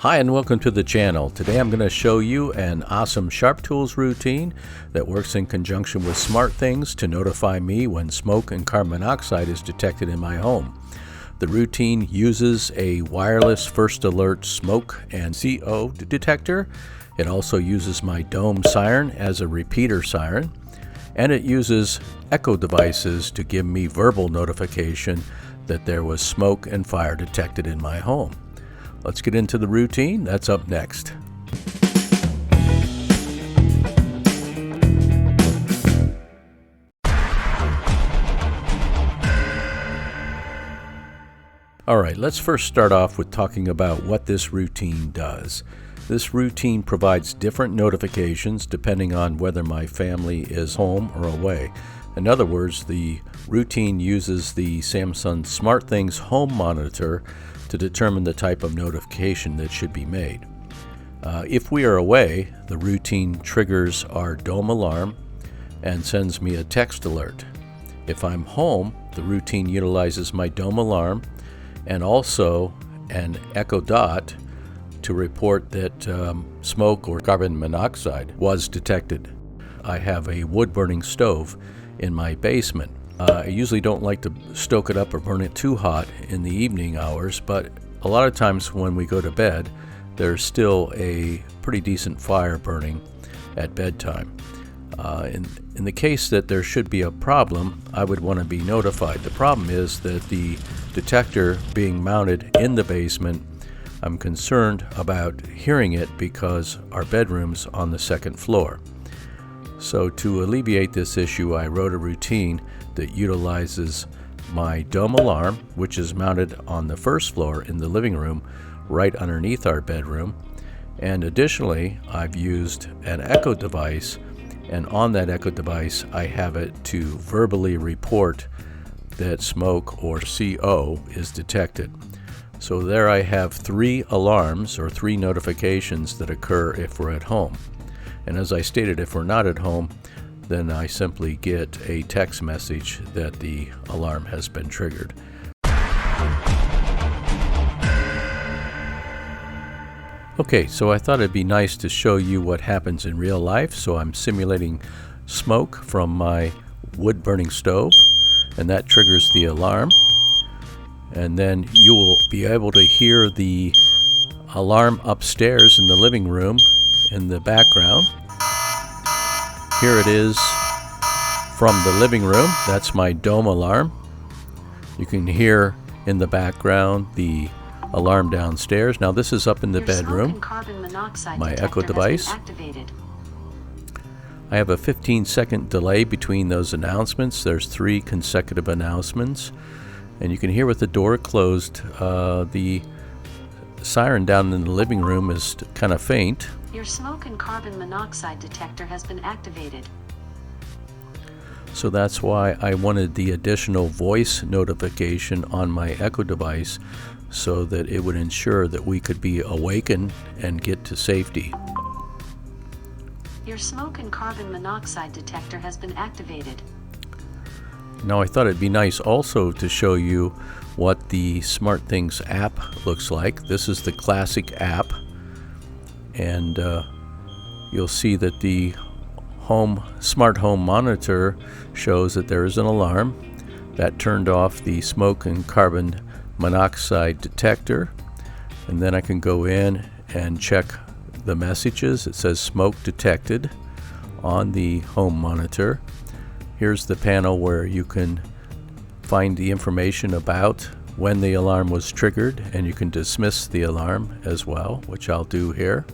Hi and welcome to the channel. Today I'm going to show you an awesome SharpTools routine that works in conjunction with SmartThings to notify me when smoke and carbon monoxide is detected in my home. The routine uses a wireless first alert smoke and CO detector. It also uses my Dome Siren as a repeater siren, and it uses echo devices to give me verbal notification that there was smoke and fire detected in my home. Let's get into the routine. That's up next. Alright, let's first start off with talking about what this routine does. This routine provides different notifications depending on whether my family is home or away. In other words, the routine uses the Samsung SmartThings home monitor to determine the type of notification that should be made. If we are away, the routine triggers our Dome alarm and sends me a text alert. If I'm home, the routine utilizes my Dome alarm and also an echo dot to report that smoke or carbon monoxide was detected. I have a wood-burning stove in my basement. I usually don't like to stoke it up or burn it too hot in the evening hours, but a lot of times when we go to bed, there's still a pretty decent fire burning at bedtime. In the case that there should be a problem, I would want to be notified. The problem is that the detector being mounted in the basement, I'm concerned about hearing it because our bedroom's on the second floor. So to alleviate this issue, I wrote a routine that utilizes my Dome alarm, which is mounted on the first floor in the living room right underneath our bedroom. And additionally, I've used an echo device, and on that echo device I have it to verbally report that smoke or CO is detected. So there I have 3 alarms or 3 notifications that occur if we're at home. And as I stated, if we're not at home, then I simply get a text message that the alarm has been triggered. Okay, so I thought it'd be nice to show you what happens in real life. So I'm simulating smoke from my wood-burning stove, and that triggers the alarm. And then you will be able to hear the alarm upstairs in the living room in the background. Here it is from the living room. That's my Dome alarm. You can hear in the background the alarm downstairs. Now this is up in the bedroom. My echo device. I have a 15-second delay between those announcements. There's 3 consecutive announcements. And you can hear with the door closed, the siren down in the living room is kind of faint. Your smoke and carbon monoxide detector has been activated. So that's why I wanted the additional voice notification on my echo device so that it would ensure that we could be awakened and get to safety. Your smoke and carbon monoxide detector has been activated. Now I thought it'd be nice also to show you what the SmartThings app looks like. This is the classic app, and you'll see that the smart home monitor shows that there is an alarm that turned off the smoke and carbon monoxide detector. And then I can go in and check the messages. It says smoke detected on the home monitor. Here's the panel where you can find the information about when the alarm was triggered, and you can dismiss the alarm as well, which I'll do here.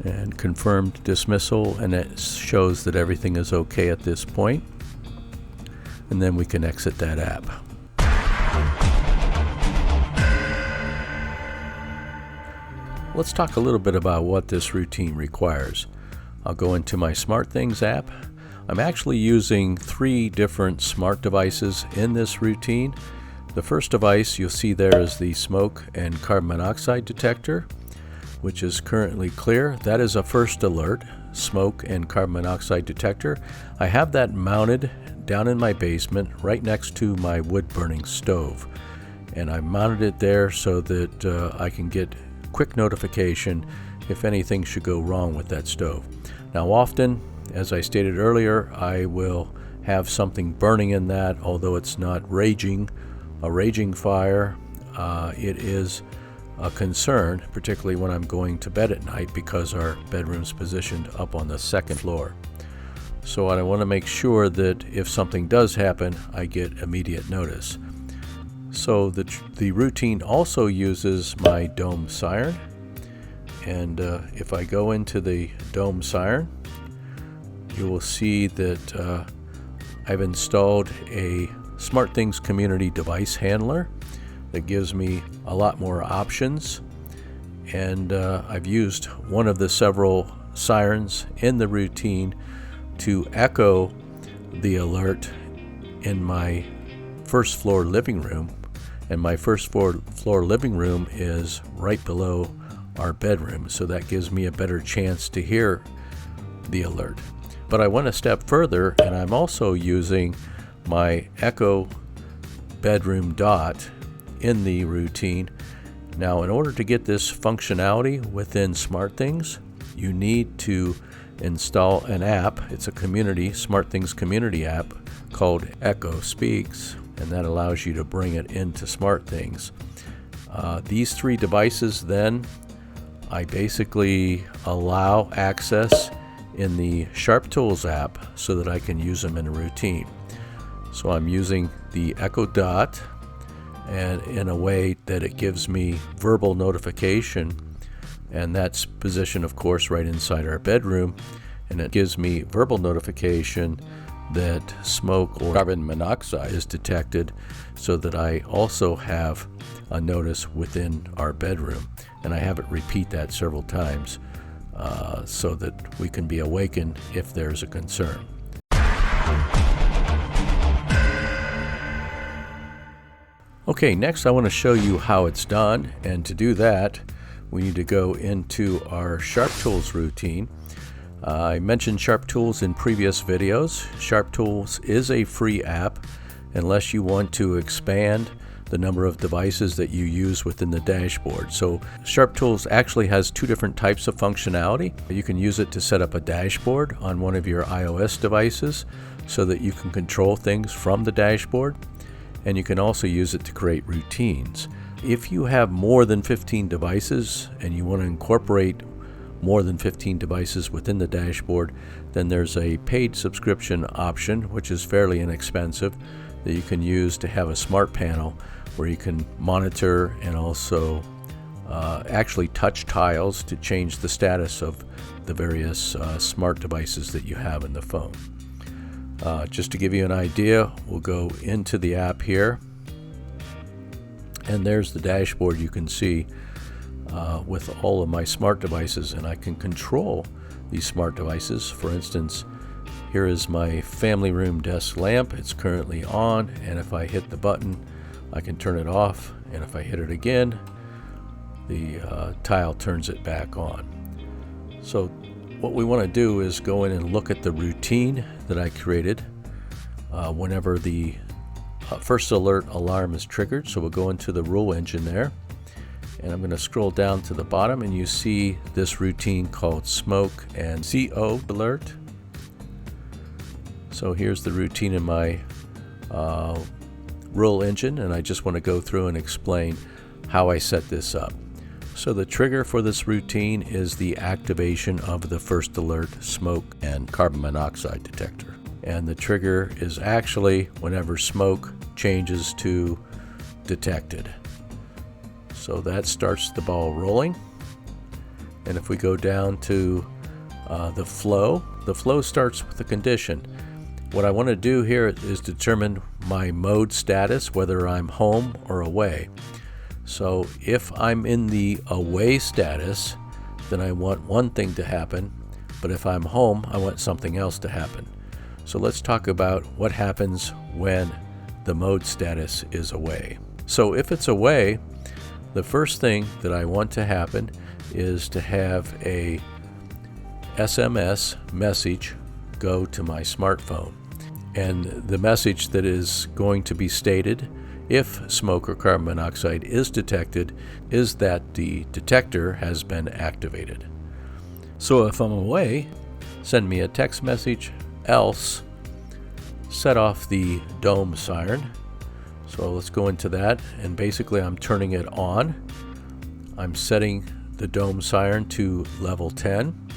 And confirmed dismissal, and it shows that everything is okay at this point. And then we can exit that app. Let's talk a little bit about what this routine requires. I'll go into my SmartThings app. I'm actually using 3 different smart devices in this routine. The first device you'll see there is the smoke and carbon monoxide detector, which is currently clear. That is a first alert, smoke and carbon monoxide detector. I have that mounted down in my basement right next to my wood-burning stove. and I mounted it there so that I can get quick notification if anything should go wrong with that stove. Now often, as I stated earlier, I will have something burning in that, although it's not a raging fire. It is a concern, particularly when I'm going to bed at night, because our bedroom's positioned up on the second floor. So I want to make sure that if something does happen, I get immediate notice. So the routine also uses my Dome Siren, and if I go into the Dome Siren, you will see that I've installed a SmartThings community device handler that gives me a lot more options, and I've used one of the several sirens in the routine to echo the alert in my first floor living room, and my first floor living room is right below our bedroom, so that gives me a better chance to hear the alert. But I went a step further, and I'm also using my Echo bedroom dot in the routine. Now, in order to get this functionality within SmartThings, you need to install an app. It's a SmartThings community app called Echo Speaks, and that allows you to bring it into SmartThings. These three devices, then, I basically allow access in the SharpTools app so that I can use them in a routine. So I'm using the Echo Dot, and in a way that it gives me verbal notification, and that's positioned, of course, right inside our bedroom, and it gives me verbal notification that smoke or carbon monoxide is detected, so that I also have a notice within our bedroom, and I have it repeat that several times so that we can be awakened if there's a concern. Okay, next I want to show you how it's done, and to do that we need to go into our SharpTools routine. I mentioned SharpTools in previous videos. SharpTools is a free app unless you want to expand the number of devices that you use within the dashboard. So SharpTools actually has two different types of functionality. You can use it to set up a dashboard on one of your iOS devices so that you can control things from the dashboard, and you can also use it to create routines. If you have more than 15 devices and you want to incorporate more than 15 devices within the dashboard, then there's a paid subscription option, which is fairly inexpensive, that you can use to have a smart panel where you can monitor and also actually touch tiles to change the status of the various smart devices that you have in the phone. Just to give you an idea, we'll go into the app here, and there's the dashboard you can see with all of my smart devices, and I can control these smart devices. For instance, here is my family room desk lamp. It's currently on, and if I hit the button, I can turn it off, and if I hit it again, the tile turns it back on. So what we want to do is go in and look at the routine that I created whenever the first alert alarm is triggered. So we'll go into the rule engine there, and I'm going to scroll down to the bottom, and you see this routine called Smoke and CO Alert. So here's the routine in my rule engine, and I just want to go through and explain how I set this up. So the trigger for this routine is the activation of the first alert smoke and carbon monoxide detector. And the trigger is actually whenever smoke changes to detected. So that starts the ball rolling. And if we go down to the flow starts with a condition. What I want to do here is determine my mode status, whether I'm home or away. So if I'm in the away status, then I want one thing to happen, but if I'm home, I want something else to happen. So let's talk about what happens when the mode status is away. So if it's away, the first thing that I want to happen is to have a SMS message go to my smartphone. And the message that is going to be stated if smoke or carbon monoxide is detected is that the detector has been activated. So if I'm away, send me a text message, else set off the Dome Siren. So let's go into that, and basically I'm turning it on. I'm setting the Dome Siren to level 10,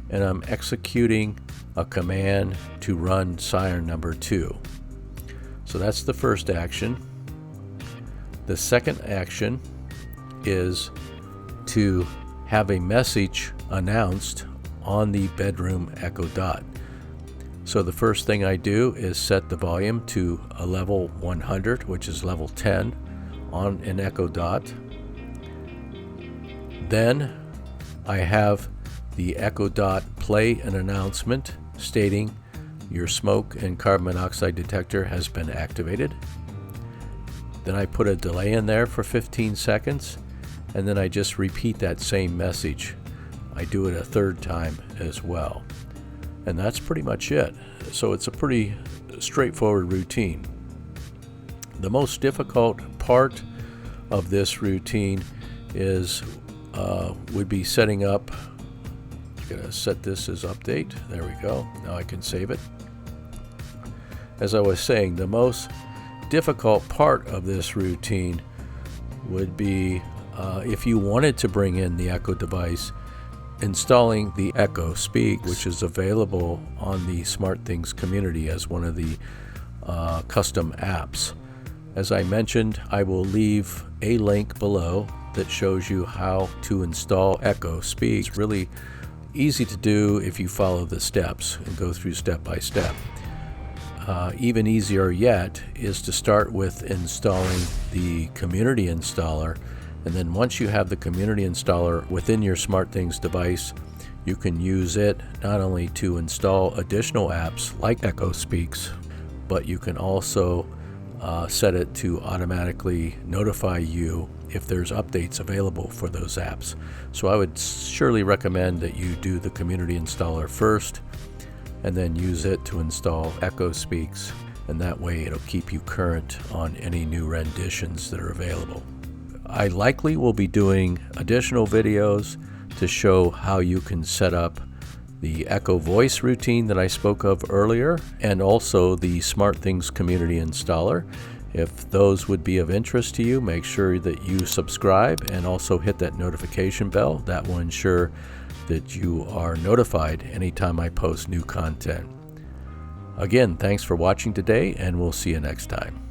and I'm executing a command to run siren number 2. So that's the first action. The second action is to have a message announced on the bedroom Echo Dot. So the first thing I do is set the volume to a level 100, which is level 10 on an Echo Dot. Then I have the Echo Dot play an announcement stating your smoke and carbon monoxide detector has been activated. Then I put a delay in there for 15 seconds, and then I just repeat that same message. I do it a third time as well. And that's pretty much it. So it's a pretty straightforward routine. The most difficult part of this routine is would be setting up. I'm going to set this as update. There we go. Now I can save it. As I was saying, the most difficult part of this routine would be if you wanted to bring in the Echo device, installing the Echo Speak, which is available on the SmartThings community as one of the custom apps. As I mentioned, I will leave a link below that shows you how to install Echo Speak. It's really easy to do if you follow the steps and go through step by step. Even easier yet is to start with installing the community installer, and then once you have the community installer within your SmartThings device, you can use it not only to install additional apps like Echo Speaks, but you can also set it to automatically notify you if there's updates available for those apps. So I would surely recommend that you do the community installer first and then use it to install Echo Speaks, and that way it'll keep you current on any new renditions that are available. I likely will be doing additional videos to show how you can set up the Echo Voice routine that I spoke of earlier, and also the SmartThings community installer. If those would be of interest to you, make sure that you subscribe and also hit that notification bell. That will ensure that you are notified anytime I post new content. Again, thanks for watching today, and we'll see you next time.